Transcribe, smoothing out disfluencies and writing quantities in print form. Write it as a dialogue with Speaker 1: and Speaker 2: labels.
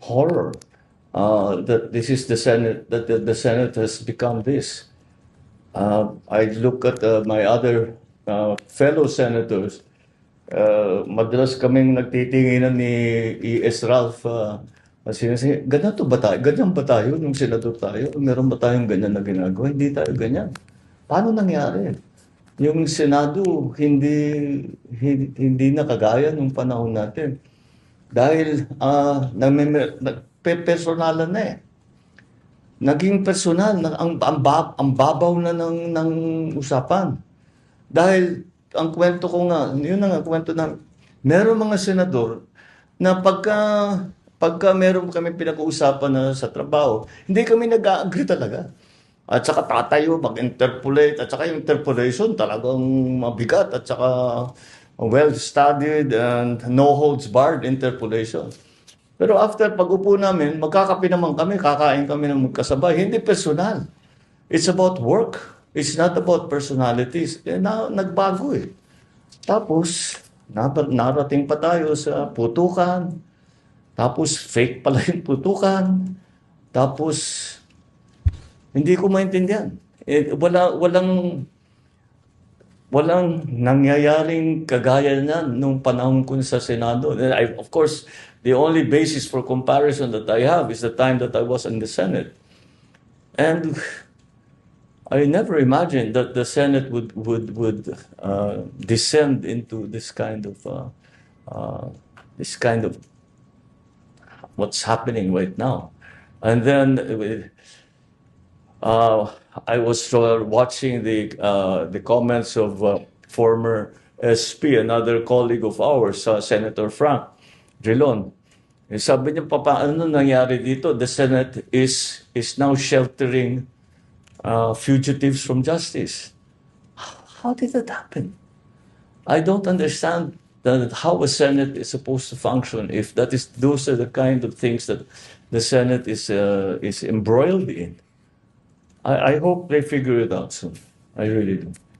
Speaker 1: horror that this is the Senate, that the Senate has become this. I look at my other fellow senators. Madalas kaming nagtitinginan ni E.S. Ralph. Sinasi, ganito ba tayo? Ganyan ba tayo nung senador tayo? Meron ba tayong ganyan na ginagawa? Hindi tayo ganyan. Paano nangyari? Yung Senado hindi na kagaya nung panahon natin. Dahil nagpe-personalan na eh. Naging personal, ang babaw na ng usapan. Dahil ang kwento ko nga, yun na nga kwento na, meron mga senador na pagka meron kami pinag-uusapan na sa trabaho, hindi kami nag-agree talaga. At saka tatayo, mag-interpolate, at saka yung interpolation talagang mabigat, at saka well-studied and no-holds-barred interpolation. Pero after pag-upo namin, magkakape naman kami, kakain kami ng magkasabay. Hindi personal. It's about work. It's not about personalities. Nagbago eh. Tapos, narating pa tayo sa putukan. Tapos, fake pala yung putukan. Tapos, hindi ko maintindihan. Walang nangyayaring kagaya na nung panahon ko sa Senado. Of course, the only basis for comparison that I have is the time that I was in the Senate. And I never imagined that the Senate would descend into this kind of what's happening right now. And then I was watching the comments of former SP, another colleague of ours, Senator Frank Drilon. Sabi niya, paano nangyari dito? The Senate is now sheltering fugitives from justice. How did that happen? I don't understand how a Senate is supposed to function if those are the kind of things that the Senate is embroiled in. I hope they figure it out soon. I really do.